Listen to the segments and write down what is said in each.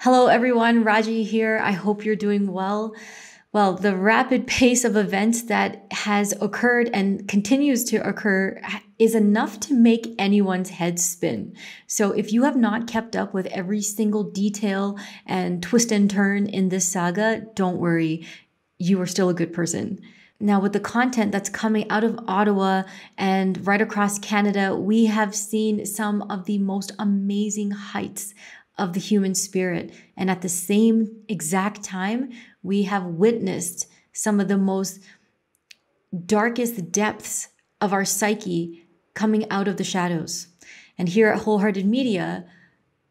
Hello everyone, Rajie here. I hope you're doing well. Well, the rapid pace of events that has occurred and continues to occur is enough to make anyone's head spin. So if you have not kept up with every single detail and twist and turn in this saga, don't worry, you are still a good person. Now, with the content that's coming out of Ottawa and right across Canada, we have seen some of the most amazing heights of the human spirit. And at the same exact time, we have witnessed some of the most darkest depths of our psyche coming out of the shadows. And here at Wholehearted Media,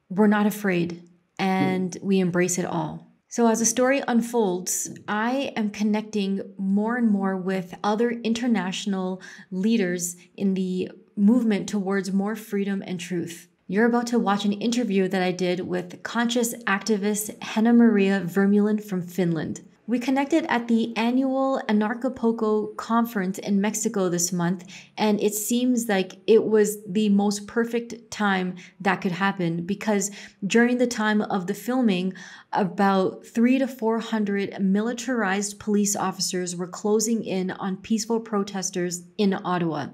we're not afraid and we embrace it all. So as the story unfolds, I am connecting more and more with other international leaders in the movement towards more freedom and truth. You're about to watch an interview that I did with conscious activist Henna Maria Vermeulen from Finland. We connected at the annual Anarchapulco conference in Mexico this month, and it seems like it was the most perfect time that could happen because during the time of the filming, about 300 to 400 militarized police officers were closing in on peaceful protesters in Ottawa.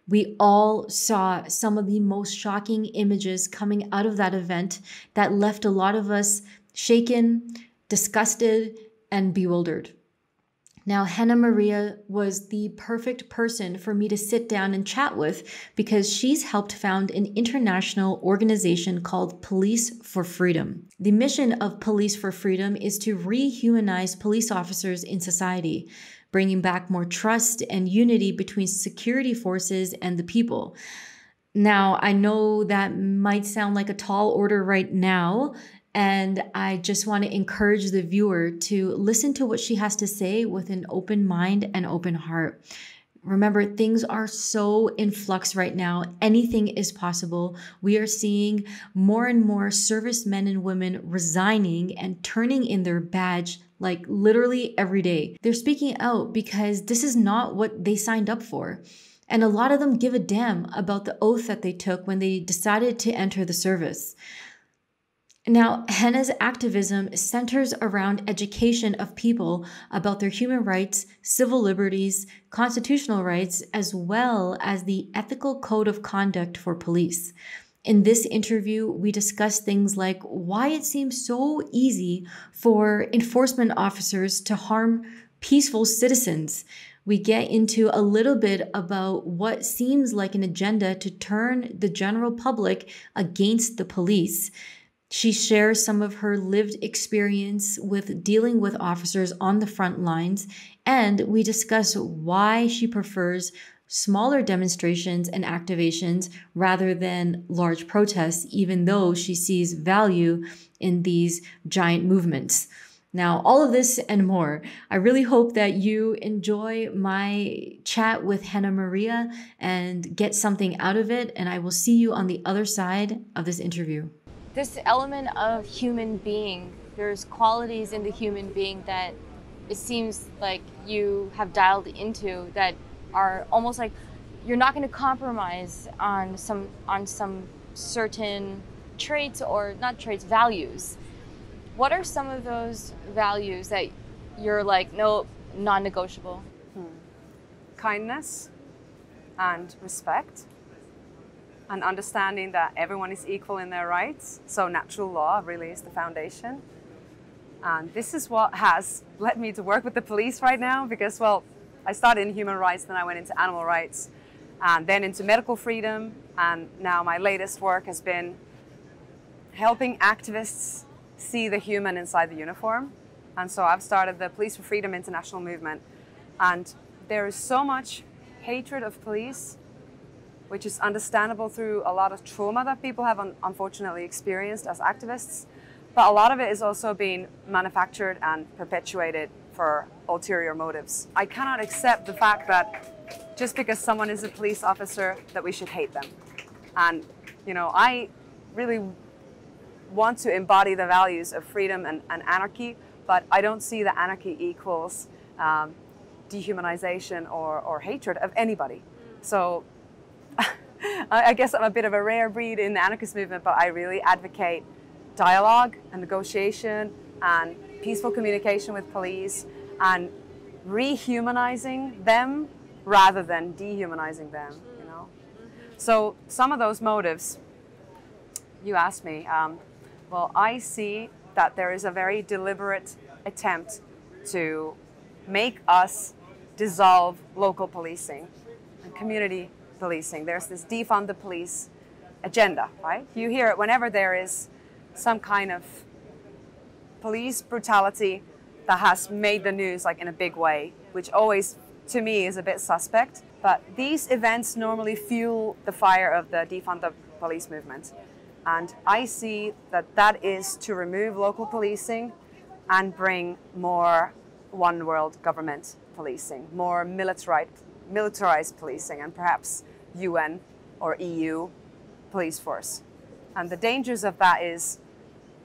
We all saw some of the most shocking images coming out of that event that left a lot of us shaken, disgusted, and bewildered. Now, Henna Maria was the perfect person for me to sit down and chat with because she's helped found an international organization called Police for Freedom. The mission of Police for Freedom is to rehumanize police officers in society, bringing back more trust and unity between security forces and the people. Now, I know that might sound like a tall order right now, and I just want to encourage the viewer to listen to what she has to say with an open mind and open heart. Remember, things are so in flux right now. Anything is possible. We are seeing more and more servicemen and women resigning and turning in their badge like literally every day. They're speaking out because this is not what they signed up for. And a lot of them give a damn about the oath that they took when they decided to enter the service. Now, Henna's activism centers around education of people about their human rights, civil liberties, constitutional rights, as well as the ethical code of conduct for police. In this interview, we discuss things like why it seems so easy for enforcement officers to harm peaceful citizens. We get into a little bit about what seems like an agenda to turn the general public against the police. She shares some of her lived experience with dealing with officers on the front lines, and we discuss why she prefers smaller demonstrations and activations rather than large protests, even though she sees value in these giant movements. Now, all of this and more, I really hope that you enjoy my chat with Henna Maria and get something out of it, and I will see you on the other side of this interview. This element of human being, there's qualities in the human being that it seems like you have dialed into that are almost like you're not going to compromise on some certain traits, or not traits, values. What are some of those values that you're like, no, non-negotiable? Kindness and respect, and understanding that everyone is equal in their rights. So natural law really is the foundation. And this is what has led me to work with the police right now, because, well, I started in human rights, then I went into animal rights, and then into medical freedom. And now my latest work has been helping activists see the human inside the uniform. And so I've started the Police for Freedom International movement. And there is so much hatred of police, which is understandable through a lot of trauma that people have unfortunately experienced as activists. But a lot of it is also being manufactured and perpetuated for ulterior motives. I cannot accept the fact that just because someone is a police officer that we should hate them. And, you know, I really want to embody the values of freedom and anarchy, but I don't see that anarchy equals dehumanization or hatred of anybody. So I guess I'm a bit of a rare breed in the anarchist movement, but I really advocate dialogue and negotiation and peaceful communication with police and rehumanizing them rather than dehumanizing them, you know. So some of those motives, you asked me, well, I see that there is a very deliberate attempt to make us dissolve local policing and community policing. There's this defund the police agenda, right? You hear it whenever there is some kind of police brutality that has made the news like in a big way, which always to me is a bit suspect. But these events normally fuel the fire of the defund the police movement. And I see that that is to remove local policing and bring more one world government policing, more militarized policing, and perhaps UN or EU police force. And the dangers of that is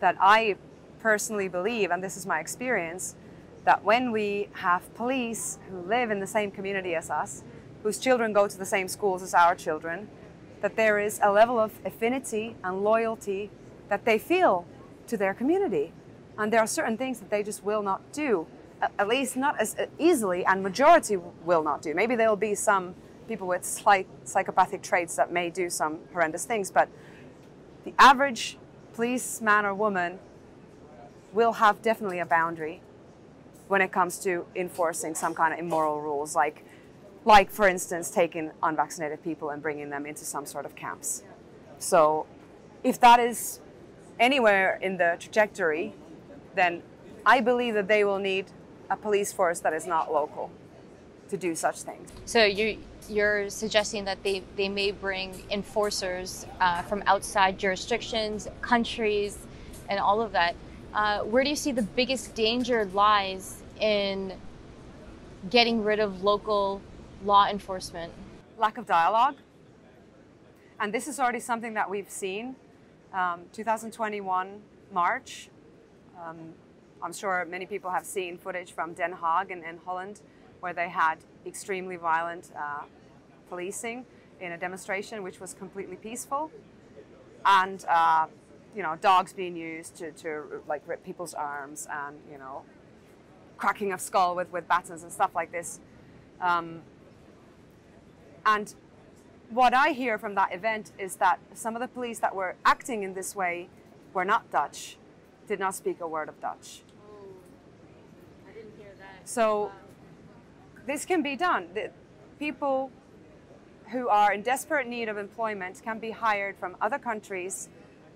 that I personally believe, and this is my experience, that when we have police who live in the same community as us, whose children go to the same schools as our children, that there is a level of affinity and loyalty that they feel to their community. And there are certain things that they just will not do, at least not as easily, and majority will not do. Maybe there will be some people with slight psychopathic traits that may do some horrendous things, but the average policeman or woman will have definitely a boundary when it comes to enforcing some kind of immoral rules, like for instance, taking unvaccinated people and bringing them into some sort of camps. So if that is anywhere in the trajectory, then I believe that they will need a police force that is not local to do such things. So you're suggesting that they may bring enforcers from outside jurisdictions, countries, and all of that. Where do you see the biggest danger lies in getting rid of local law enforcement? Lack of dialogue. And this is already something that we've seen. 2021 March. I'm sure many people have seen footage from Den Haag in Holland, where they had extremely violent policing in a demonstration which was completely peaceful. And you know, dogs being used to like rip people's arms, and you know, cracking of skull with batons and stuff like this. And what I hear from that event is that some of the police that were acting in this way were not Dutch, did not speak a word of Dutch. Oh, I didn't hear that. So this can be done. The people who are in desperate need of employment can be hired from other countries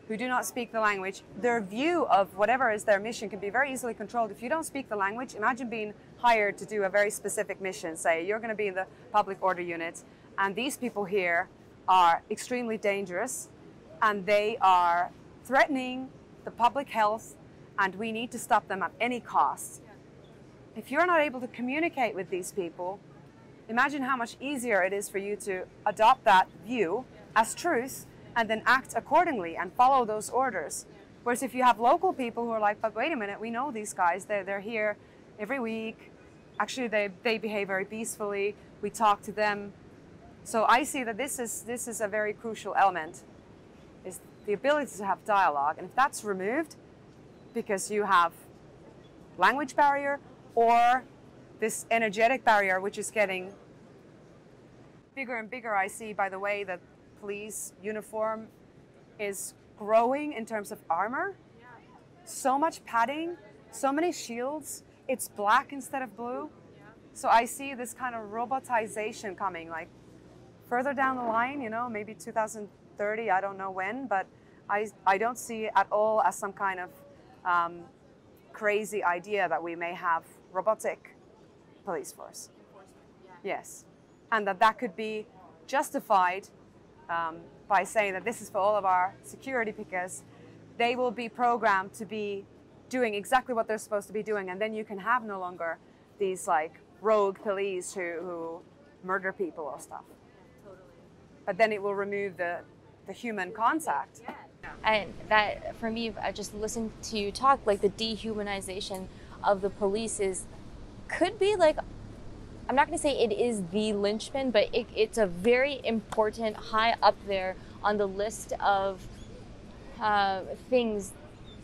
who do not speak the language. Their view of whatever is their mission can be very easily controlled. If you don't speak the language, imagine being hired to do a very specific mission. Say you're going to be in the public order unit, and these people here are extremely dangerous, and they are threatening the public health, and we need to stop them at any cost. If you're not able to communicate with these people, imagine how much easier it is for you to adopt that view as truth and then act accordingly and follow those orders. Whereas if you have local people who are like, but wait a minute, we know these guys, they're here every week. Actually, they behave very peacefully. We talk to them. So I see that this is a very crucial element, is the ability to have dialogue. And if that's removed because you have language barrier or this energetic barrier, which is getting bigger and bigger, I see by the way that police uniform is growing in terms of armor. Yeah. So much padding, so many shields. It's black instead of blue. Yeah. So I see this kind of robotization coming, like further down the line, you know, maybe 2030, I don't know when, but I don't see it at all as some kind of crazy idea that we may have robotic police force. Yeah. Yes. And that could be justified by saying that this is for all of our security, because they will be programmed to be doing exactly what they're supposed to be doing, and then you can have no longer these like rogue police who murder people or stuff. Yeah, totally. But then it will remove the human contact. Yeah. And that, for me, I just listened to you talk, like the dehumanization of the police could be like, I'm not going to say it is the linchpin, but it's a very important, high up there on the list of things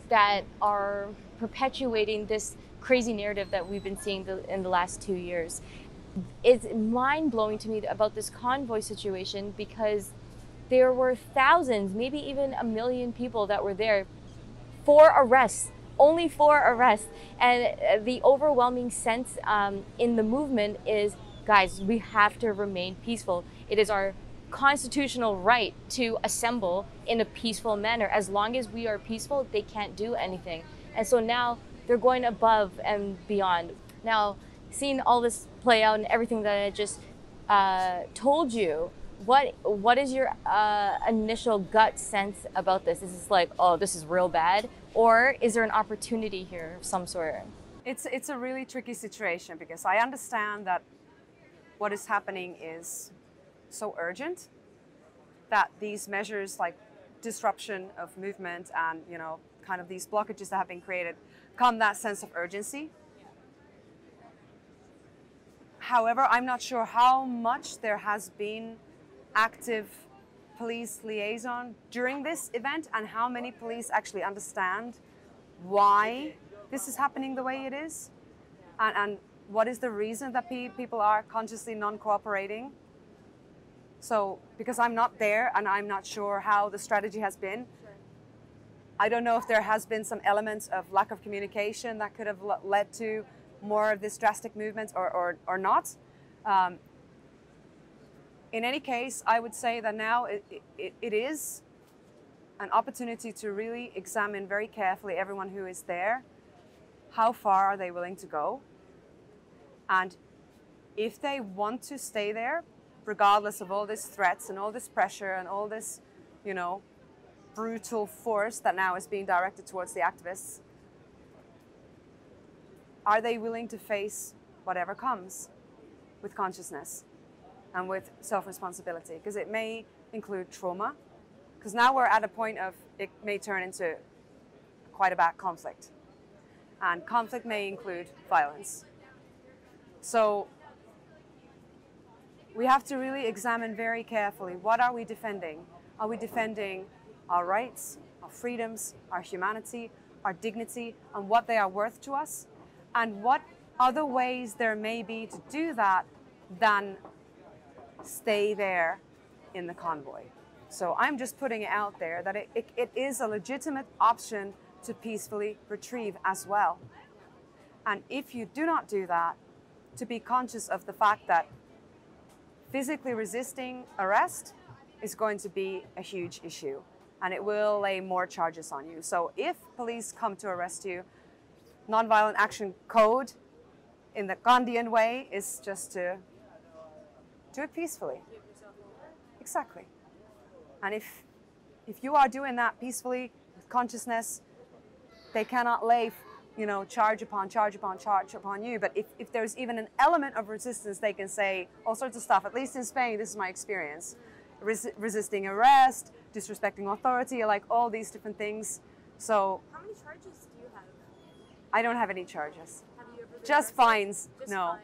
that are perpetuating this crazy narrative that we've been seeing in the last 2 years. It's mind-blowing to me about this convoy situation, because there were thousands, maybe even 1 million people that were there for arrests, only for arrests. And the overwhelming sense in the movement is, guys, we have to remain peaceful. It is our constitutional right to assemble in a peaceful manner. As long as we are peaceful, they can't do anything. And so now they're going above and beyond. Now, seeing all this play out and everything that I just told you, what is your initial gut sense about this? Is this like, oh, this is real bad? Or is there an opportunity here of some sort? It's a really tricky situation, because I understand that what is happening is so urgent that these measures like disruption of movement and, you know, kind of these blockages that have been created come that sense of urgency. However, I'm not sure how much there has been active police liaison during this event, and how many police actually understand why this is happening the way it is, and what is the reason that people are consciously non-cooperating. So, because I'm not there and I'm not sure how the strategy has been, I don't know if there has been some elements of lack of communication that could have led to more of this drastic movement or not. In any case, I would say that now it is an opportunity to really examine very carefully everyone who is there. How far are they willing to go? And if they want to stay there, regardless of all these threats and all this pressure and all this, you know, brutal force that now is being directed towards the activists, are they willing to face whatever comes with consciousness and with self-responsibility? Because it may include trauma, because now we're at a point of it may turn into quite a bad conflict. And conflict may include violence. So we have to really examine very carefully, what are we defending? Are we defending our rights, our freedoms, our humanity, our dignity, and what they are worth to us? And what other ways there may be to do that than stay there in the convoy? So I'm just putting it out there that it is a legitimate option to peacefully retrieve as well. And if you do not do that, to be conscious of the fact that physically resisting arrest is going to be a huge issue, and it will lay more charges on you. So if police come to arrest you, nonviolent action code in the Gandhian way is just to do it peacefully. Exactly. And if you are doing that peacefully with consciousness, they cannot lay, you know, charge upon charge upon charge upon you. But if there's even an element of resistance, they can say all sorts of stuff. At least in Spain, this is my experience. Resisting arrest, disrespecting authority, like all these different things. So How many charges do you have? I don't have any charges. Have you ever been Just arrested? fines. Just No.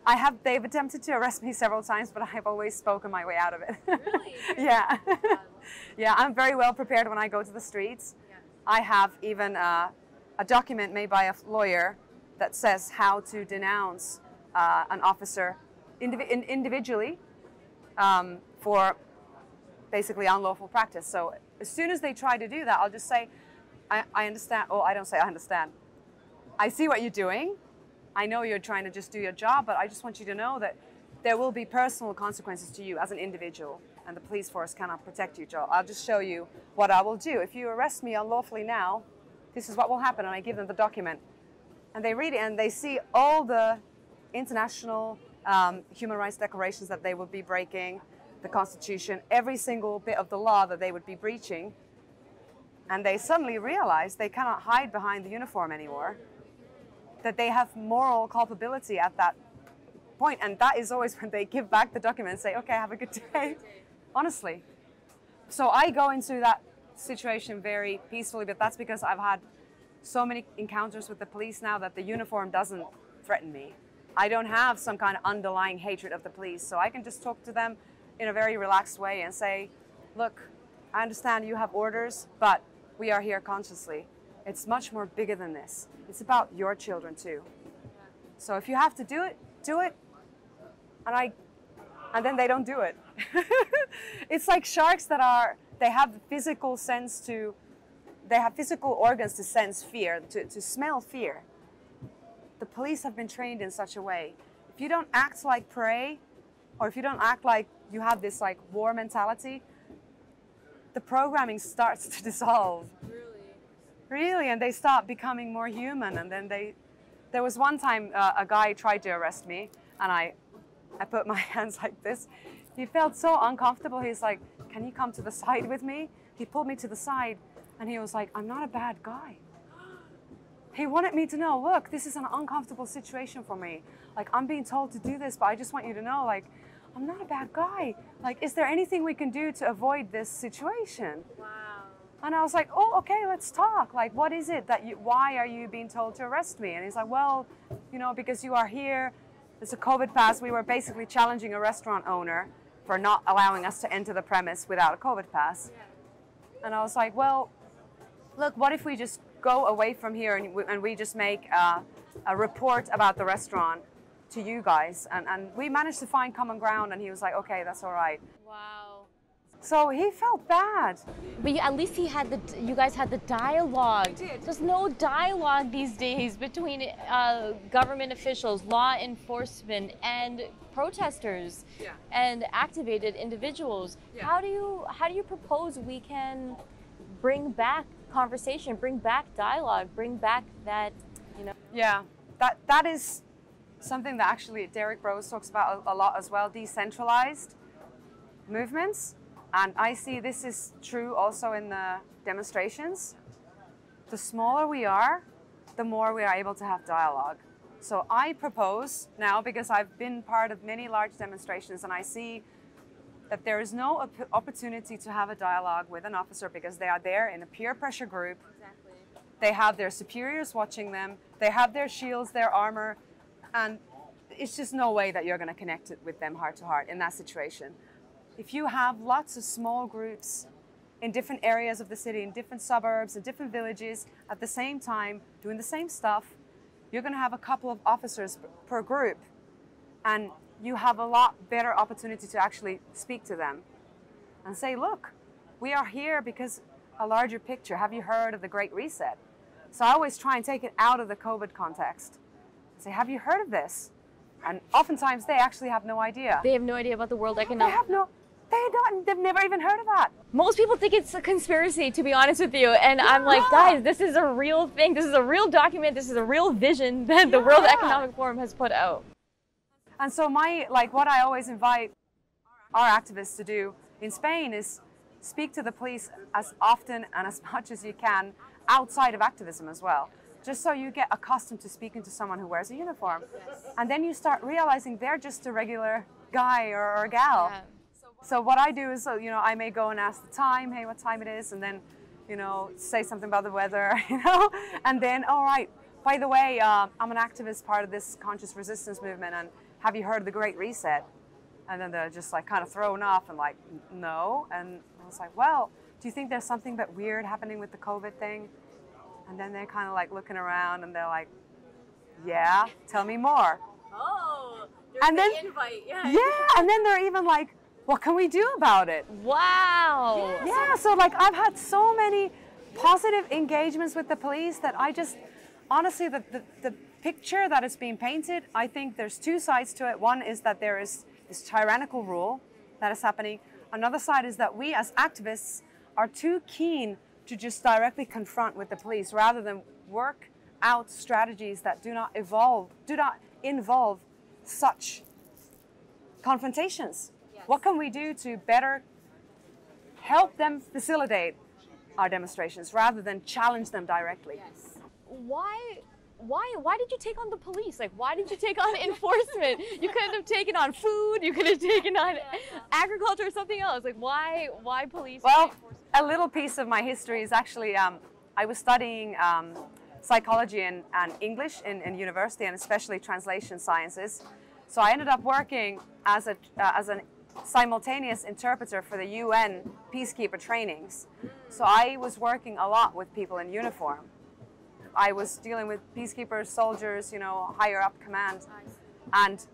fines. They've attempted to arrest me several times, but I've always spoken my way out of it. Really? Yeah. Yeah, I'm very well prepared when I go to the streets. Yeah. I have even a document made by a lawyer that says how to denounce an officer individually for basically unlawful practice. So as soon as they try to do that, I'll just say, I understand. Oh, I don't say I understand. I see what you're doing. I know you're trying to just do your job, but I just want you to know that there will be personal consequences to you as an individual, and the police force cannot protect you, Joe. I'll just show you what I will do. If you arrest me unlawfully now, this is what will happen. And I give them the document. And they read it and they see all the international human rights declarations that they would be breaking, the Constitution, every single bit of the law that they would be breaching. And they suddenly realize they cannot hide behind the uniform anymore, that they have moral culpability at that point. And that is always when they give back the document and say, okay, have a good day. Honestly. So I go into that situation very peacefully, but that's because I've had so many encounters with the police now that the uniform doesn't threaten me. I don't have some kind of underlying hatred of the police, so I can just talk to them in a very relaxed way and say, look, I understand you have orders, but we are here consciously. It's much more bigger than this. It's about your children too. So if you have to do it, do it. And then they don't do it. It's like sharks they have the physical sense they have physical organs to sense fear, to smell fear. The police have been trained in such a way. If you don't act like prey, or if you don't act like you have this like war mentality, the programming starts to dissolve. Really, and they start becoming more human. And then there was one time a guy tried to arrest me, and I put my hands like this. He felt so uncomfortable. He's like, "Can you come to the side with me?" He pulled me to the side, and he was like, "I'm not a bad guy." He wanted me to know, look, this is an uncomfortable situation for me. Like, I'm being told to do this, but I just want you to know, like, I'm not a bad guy. Like, is there anything we can do to avoid this situation? Wow. And I was like, oh, okay, let's talk. Like, what is it why are you being told to arrest me? And he's like, well, because you are here, it's a COVID pass. We were basically challenging a restaurant owner for not allowing us to enter the premise without a COVID pass. Yeah. And I was like, well, look, what if we just go away from here and we just make a report about the restaurant to you guys? And we managed to find common ground, and he was like, okay, that's all right. Wow. So he felt bad. But at least you guys had the dialogue. We did. There's no dialogue these days between government officials, law enforcement, and protesters, yeah, and activated individuals. Yeah. How do you propose we can bring back conversation, bring back dialogue, bring back that, Yeah, that is something that actually Derek Rose talks about a lot as well, decentralized movements. And I see this is true also in the demonstrations. The smaller we are, the more we are able to have dialogue. So I propose now, because I've been part of many large demonstrations, and I see that there is no opportunity to have a dialogue with an officer because they are there in a peer pressure group. Exactly. They have their superiors watching them. They have their shields, their armor, and it's just no way that you're going to connect with them heart to heart in that situation. If you have lots of small groups in different areas of the city, in different suburbs, in different villages, at the same time, doing the same stuff, you're going to have a couple of officers per group, and you have a lot better opportunity to actually speak to them and say, look, we are here because a larger picture. Have you heard of the Great Reset? So I always try and take it out of the COVID context. Say, have you heard of this? And oftentimes they actually have no idea. They have no idea about the World Economic. They've never even heard of that. Most people think it's a conspiracy, to be honest with you. And I'm like, guys, this is a real thing. This is a real document. This is a real vision that the World Economic Forum has put out. And so what I always invite our activists to do in Spain is speak to the police as often and as much as you can outside of activism as well. Just so you get accustomed to speaking to someone who wears a uniform. And then you start realizing they're just a regular guy or a gal. Yeah. So what I do is, I may go and ask the time, hey, what time it is? And then, say something about the weather, and then, all right, by the way, I'm an activist, part of this conscious resistance movement, and have you heard of the Great Reset? And then they're just like kind of thrown off and like, no. And I was like, well, do you think there's something but weird happening with the COVID thing? And then they're kind of like looking around and they're like, yeah, tell me more. Oh, and then, invite, yeah, and then they're even like, what can we do about it? Wow. Yeah, so like I've had so many positive engagements with the police that I just, honestly, the picture that is being painted, I think there's two sides to it. One is that there is this tyrannical rule that is happening. Another side is that we as activists are too keen to just directly confront with the police rather than work out strategies that do not involve such confrontations. Yes. What can we do to better help them facilitate our demonstrations rather than challenge them directly? Yes. Why did you take on the police? Like, why did you take on enforcement? You could have taken on food, you could have taken on agriculture or something else. Like, why police? Well, a little piece of my history is actually, I was studying psychology and English in university, and especially translation sciences. So I ended up working as a simultaneous interpreter for the UN peacekeeper trainings. So I was working a lot with people in uniform. I was dealing with peacekeepers, soldiers, you know, higher up command. And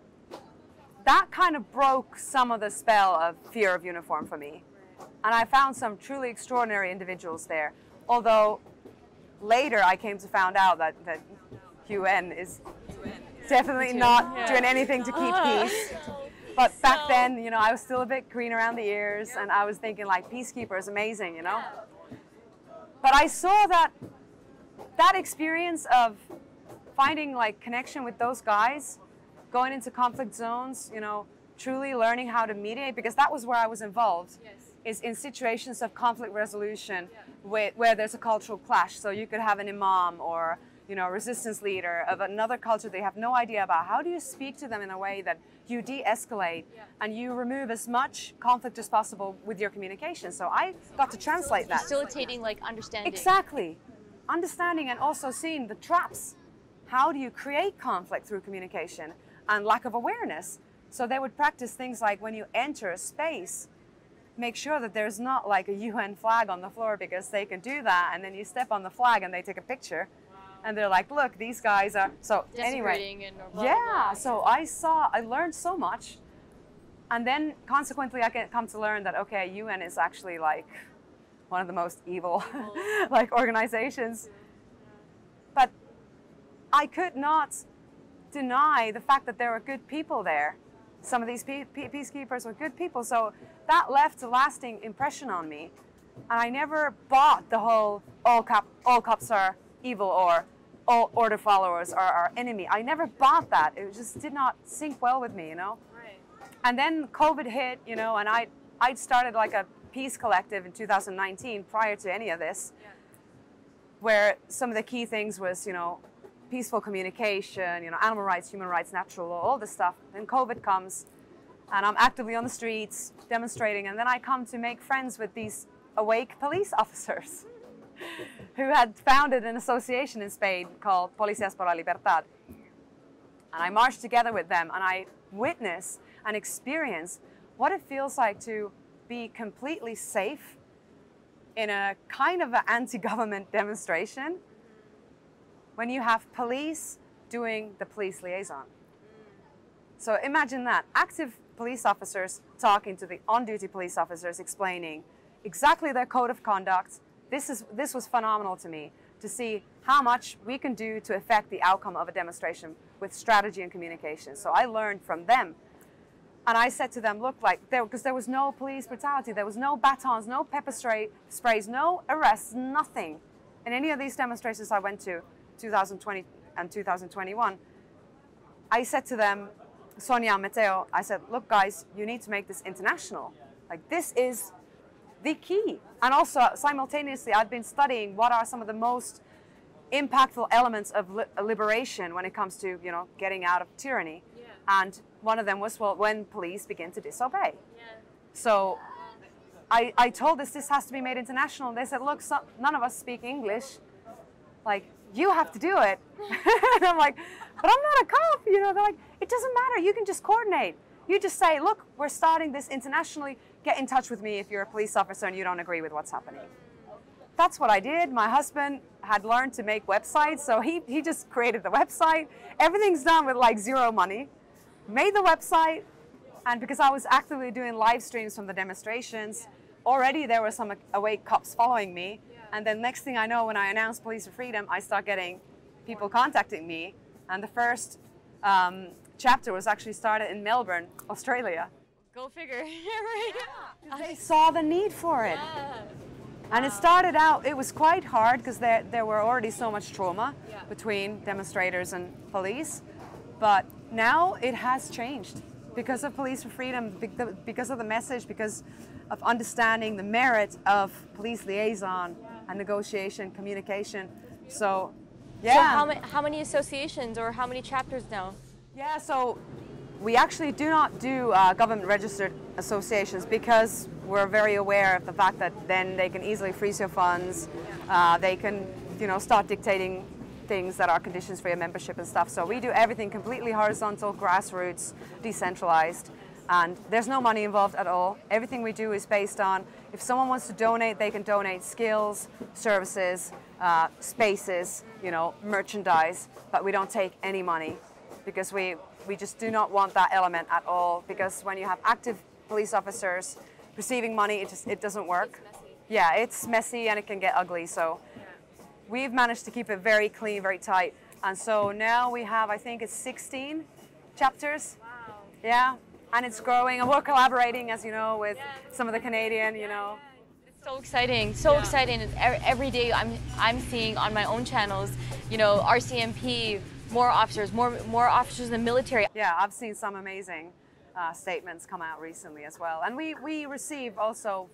that kind of broke some of the spell of fear of uniform for me. And I found some truly extraordinary individuals there. Although later I came to find out that UN is definitely not doing anything to keep peace. But back then, you know, I was still a bit green around the ears, and I was thinking like, peacekeeper is amazing, you know. But I saw that experience of finding like connection with those guys, going into conflict zones, you know, truly learning how to mediate, because that was where I was involved, is in situations of conflict resolution where there's a cultural clash. So you could have an imam or, you know, resistance leader of another culture they have no idea about. How do you speak to them in a way that you de-escalate and you remove as much conflict as possible with your communication? So I got to translate that. Facilitating like understanding. Exactly. Understanding and also seeing the traps. How do you create conflict through communication and lack of awareness? So they would practice things like when you enter a space, make sure that there's not like a UN flag on the floor, because they can do that, and then you step on the flag and they take a picture. And they're like, look, these guys are, so anyway. And blah, blah, yeah, blah. so I learned so much. And then consequently, I come to learn that, okay, UN is actually like one of the most evil like organizations. But I could not deny the fact that there were good people there. Some of these peacekeepers were good people. So that left a lasting impression on me. And I never bought the whole all cops are evil or all order followers are our enemy. I never bought that. It just did not sink well with me, you know? Right. And then COVID hit, you know, and I'd started like a peace collective in 2019 prior to any of this, where some of the key things was, you know, peaceful communication, you know, animal rights, human rights, natural law, all this stuff. Then COVID comes and I'm actively on the streets demonstrating, and then I come to make friends with these awake police officers who had founded an association in Spain called Policías por la Libertad. And I marched together with them, and I witnessed and experienced what it feels like to be completely safe in a kind of an anti-government demonstration when you have police doing the police liaison. So imagine that, active police officers talking to the on-duty police officers, explaining exactly their code of conduct. This was phenomenal to me, to see how much we can do to affect the outcome of a demonstration with strategy and communication. So I learned from them. And I said to them, look, like, because there was no police brutality, there was no batons, no pepper sprays, no arrests, nothing. In any of these demonstrations I went to, 2020 and 2021, I said to them, Sonia and Matteo, I said, look, guys, you need to make this international. Like, this is the key. And also, simultaneously, I'd been studying what are some of the most impactful elements of liberation when it comes to, you know, getting out of tyranny. Yeah. And one of them was, well, when police begin to disobey. Yeah. So I told this has to be made international. And they said, look, none of us speak English. Like, you have to do it. And I'm like, but I'm not a cop. You know, they're like, it doesn't matter. You can just coordinate. You just say, look, we're starting this internationally. Get in touch with me if you're a police officer and you don't agree with what's happening. That's what I did. My husband had learned to make websites, so he just created the website. Everything's done with like zero money. Made the website, and because I was actively doing live streams from the demonstrations, already there were some awake cops following me. And then next thing I know, when I announced Police for Freedom, I start getting people contacting me. And the first chapter was actually started in Melbourne, Australia. Go figure. Right? They saw the need for it. Yeah. And it started out, it was quite hard because there were already so much trauma between demonstrators and police. But now it has changed because of Police for Freedom, because of the message, because of understanding the merit of police liaison and negotiation, communication. So, yeah. So how many associations or how many chapters now? Yeah, so we actually do not do government registered associations because we're very aware of the fact that then they can easily freeze your funds. They can, you know, start dictating things that are conditions for your membership and stuff. So we do everything completely horizontal, grassroots, decentralized, and there's no money involved at all. Everything we do is based on if someone wants to donate, they can donate skills, services, spaces, you know, merchandise, but we don't take any money because we just do not want that element at all, because when you have active police officers receiving money, it doesn't work. It's messy. Yeah, it's messy and it can get ugly. So we've managed to keep it very clean, very tight. And so now we have, I think it's 16 chapters. Wow. Yeah, and it's growing, and we're collaborating, as you know, with some of the Canadian, you know. It's so exciting, so exciting. Every day I'm seeing on my own channels, you know, RCMP, more officers in the military. Yeah, I've seen some amazing statements come out recently as well. And we receive also,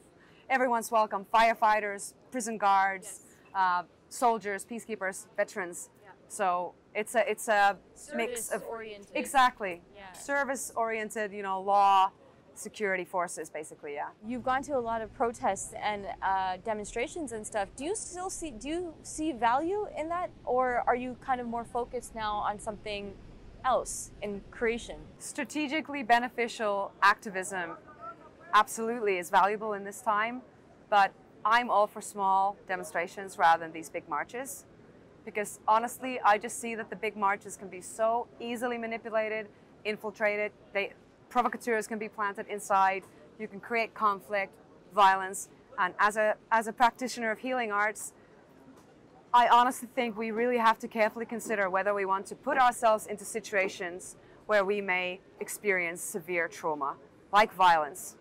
everyone's welcome, firefighters, prison guards, soldiers, peacekeepers, veterans. Yeah. So it's a mix of oriented. Exactly. Yeah. Service oriented, you know, law, security forces, basically. Yeah. You've gone to a lot of protests and demonstrations and stuff. Do you see value in that, or are you kind of more focused now on something else in creation? Strategically beneficial activism absolutely is valuable in this time, but I'm all for small demonstrations rather than these big marches, because honestly, I just see that the big marches can be so easily manipulated, infiltrated. Provocateurs can be planted inside. You can create conflict, violence, and as a practitioner of healing arts, I honestly think we really have to carefully consider whether we want to put ourselves into situations where we may experience severe trauma, like violence.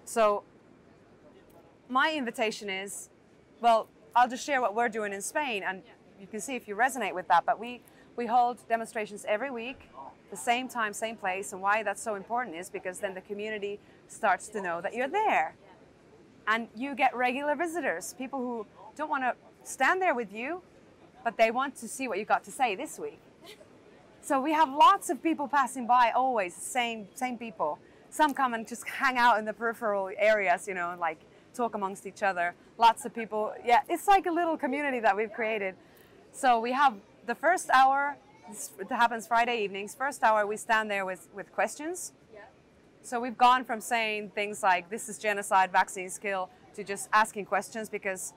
So my invitation is, well, I'll just share what we're doing in Spain, and you can see if you resonate with that, but we hold demonstrations every week, the same time, same place, and why that's so important is because then the community starts to know that you're there. And you get regular visitors, people who don't want to stand there with you, but they want to see what you got to say this week. So we have lots of people passing by, always same people. Some come and just hang out in the peripheral areas, you know, and like talk amongst each other. Lots of people, yeah, it's like a little community that we've created. So we have the first hour, it happens Friday evenings, first hour we stand there with questions. Yeah. So we've gone from saying things like, this is genocide, vaccines kill, to just asking questions, because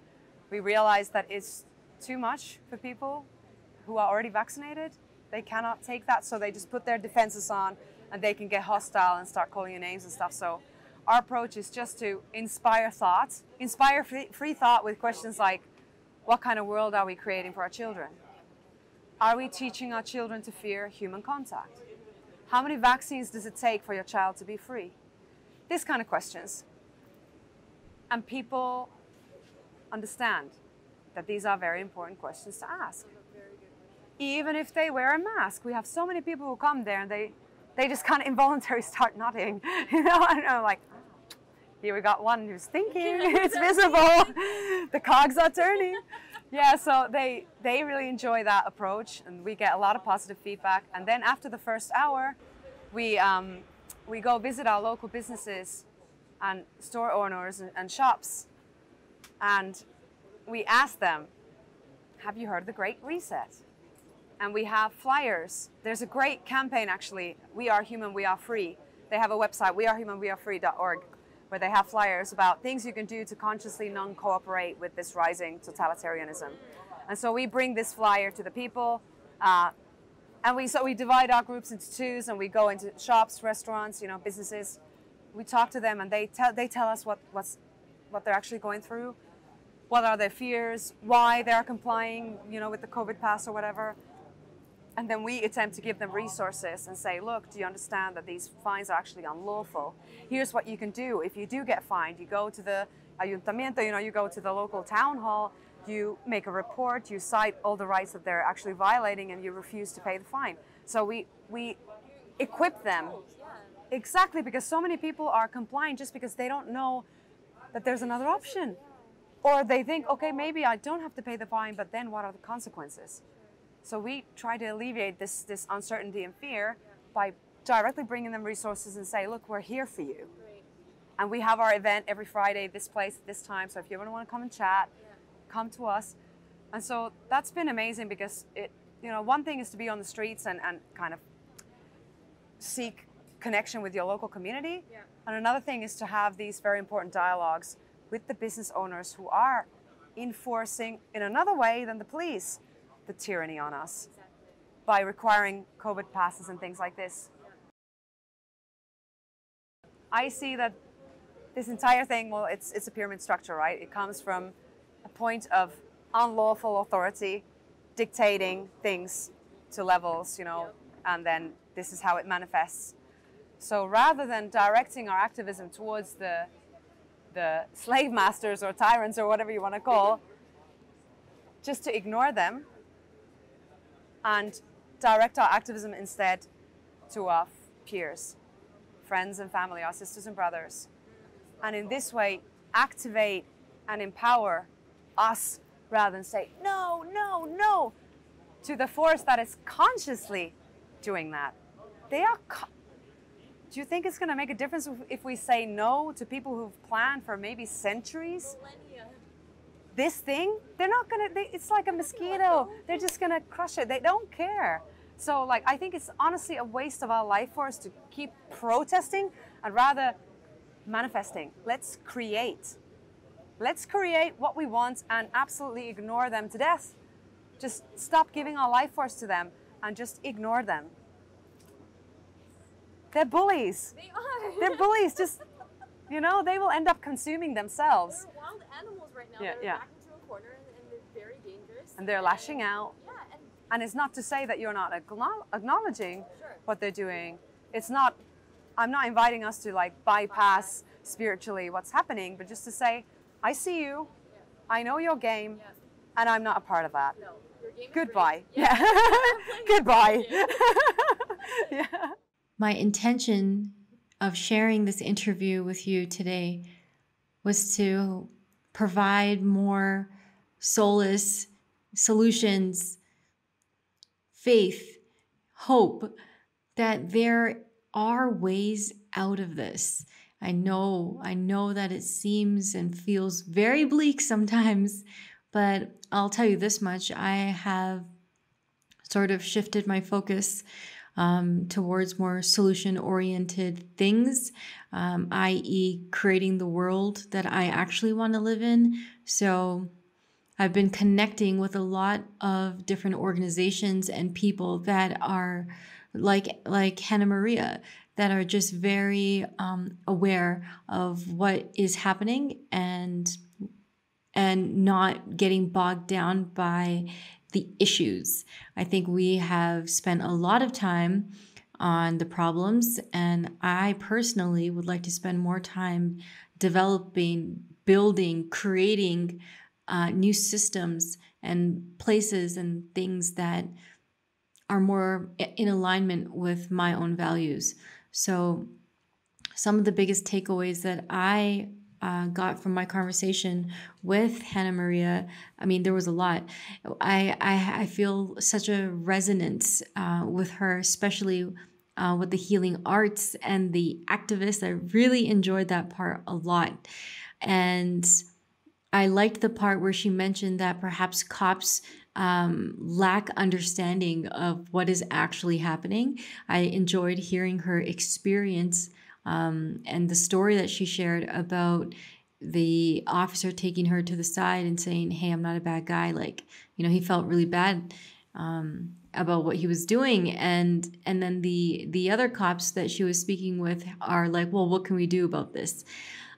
we realize that it's too much for people who are already vaccinated. They cannot take that, so they just put their defenses on and they can get hostile and start calling you names and stuff. So our approach is just to inspire thought, inspire free thought with questions like, what kind of world are we creating for our children? Are we teaching our children to fear human contact? How many vaccines does it take for your child to be free? These kind of questions. And people understand that these are very important questions to ask. Even if they wear a mask. We have so many people who come there and they just kind of involuntarily start nodding. You know, and I'm like, here we got one who's thinking, it's visible, the cogs are turning. Yeah, so they really enjoy that approach, and we get a lot of positive feedback. And then after the first hour, we go visit our local businesses and store owners and shops, and we ask them, have you heard of the Great Reset? And we have flyers. There's a great campaign actually, We Are Human, We Are Free. They have a website, wearehumanwearefree.org, where they have flyers about things you can do to consciously non-cooperate with this rising totalitarianism. And so we bring this flyer to the people, and we divide our groups into twos, and we go into shops, restaurants, you know, businesses. We talk to them, and they tell us what they're actually going through, what are their fears, why they are complying, you know, with the COVID pass or whatever. And then we attempt to give them resources and say, look, do you understand that these fines are actually unlawful? Here's what you can do. If you do get fined, you go to the ayuntamiento, you know, you go to the local town hall, you make a report, you cite all the rights that they're actually violating, and you refuse to pay the fine. So we equip them. Exactly, because so many people are complying just because they don't know that there's another option. Or they think, okay, maybe I don't have to pay the fine, but then what are the consequences? So we try to alleviate this uncertainty and fear by directly bringing them resources and say, look, we're here for you. And we have our event every Friday, this place, at this time. So if you ever want to come and chat, come to us. And so that's been amazing, because one thing is to be on the streets and kind of seek connection with your local community. And another thing is to have these very important dialogues with the business owners who are enforcing in another way than the police the tyranny on us by requiring COVID passes and things like this. I see that this entire thing, well, it's a pyramid structure, right? It comes from a point of unlawful authority dictating things to levels, you know, and then this is how it manifests. So rather than directing our activism towards the slave masters or tyrants or whatever you want to call, just to ignore them and direct our activism instead to our peers, friends and family, our sisters and brothers. And in this way, activate and empower us rather than say, no, no, no, to the force that is consciously doing that. Do you think it's going to make a difference if we say no to people who've planned for maybe centuries? Millennia. This thing, they're not going to, it's like a mosquito. They're just going to crush it. They don't care. So like, I think it's honestly a waste of our life force to keep protesting and rather manifesting. Let's create. Let's create what we want and absolutely ignore them to death. Just stop giving our life force to them and just ignore them. They're bullies. They are. They're bullies. Just, you know, they will end up consuming themselves. They're wild animals right now. Yeah, They're yeah. back into a corner and they're very dangerous. And they're lashing out. Yeah, And it's not to say that you're not acknowledging Sure. what they're doing. It's not, I'm not inviting us to like bypass spiritually what's happening, but just to say, I see you, I know your game, and I'm not a part of that. no, your game is Goodbye. great. Yeah. Goodbye. Yeah. Yeah. My intention of sharing this interview with you today was to provide more solace, solutions, faith, hope that there are ways out of this. I know that it seems and feels very bleak sometimes, but I'll tell you this much. I have sort of shifted my focus towards more solution-oriented things, i.e. creating the world that I actually want to live in. So I've been connecting with a lot of different organizations and people that are like Henna Maria, that are just very aware of what is happening and not getting bogged down by the issues. I think we have spent a lot of time on the problems, and I personally would like to spend more time developing, building, creating new systems and places and things that are more in alignment with my own values. So some of the biggest takeaways that I got from my conversation with Henna Maria, I mean, there was a lot. I feel such a resonance with her, especially with the healing arts and the activists. I really enjoyed that part a lot. And I liked the part where she mentioned that perhaps cops lack understanding of what is actually happening. I enjoyed hearing her experience and the story that she shared about the officer taking her to the side and saying, "Hey, I'm not a bad guy." Like, you know, he felt really bad about what he was doing. And then the other cops that she was speaking with are like, "Well, what can we do about this?"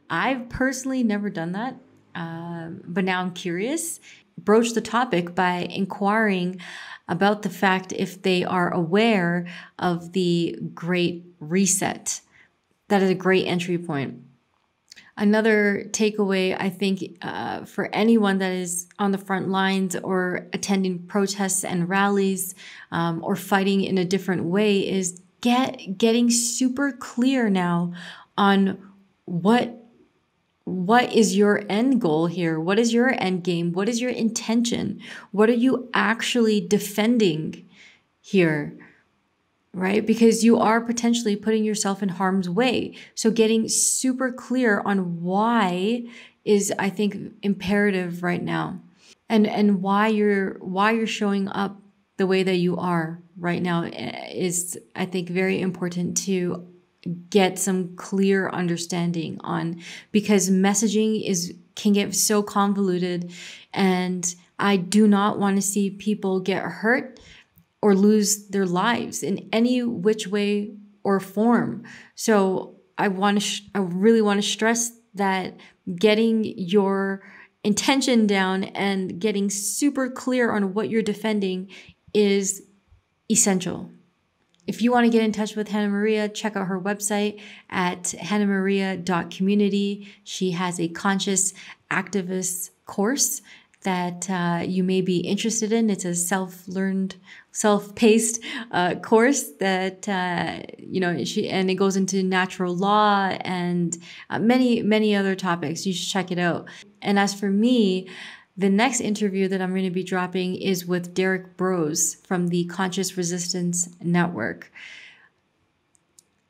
I've personally never done that. But now I'm curious. Broach the topic by inquiring about the fact if they are aware of the Great Reset. That is a great entry point. Another takeaway, I think, for anyone that is on the front lines or attending protests and rallies or fighting in a different way is getting super clear now on what is your end goal here? What is your end game? What is your intention? What are you actually defending here? Right? Because you are potentially putting yourself in harm's way. So getting super clear on why is, I think, imperative right now. And why you're showing up the way that you are right now is, I think, very important to get some clear understanding on, because messaging can get so convoluted, and I do not want to see people get hurt or lose their lives in any which way or form. So I really want to stress that getting your intention down and getting super clear on what you're defending is essential. If you want to get in touch with Henna Maria, check out her website at hennamaria.community. She has a conscious activist course that you may be interested in. It's a self-learned, self-paced course that, and it goes into natural law and many other topics. You should check it out. And as for me, the next interview that I'm going to be dropping is with Derek Brose from the Conscious Resistance Network.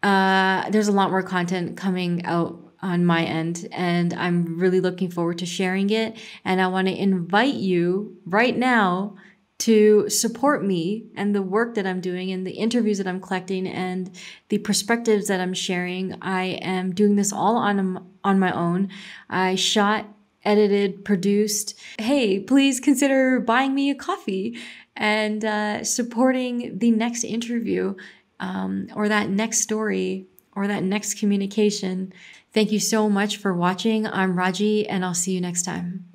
There's a lot more content coming out on my end, and I'm really looking forward to sharing it. And I want to invite you right now to support me and the work that I'm doing and the interviews that I'm collecting and the perspectives that I'm sharing. I am doing this all on my own. I shot, edited, produced. Hey, please consider buying me a coffee and supporting the next interview or that next story or that next communication. Thank you so much for watching. I'm Rajie, and I'll see you next time.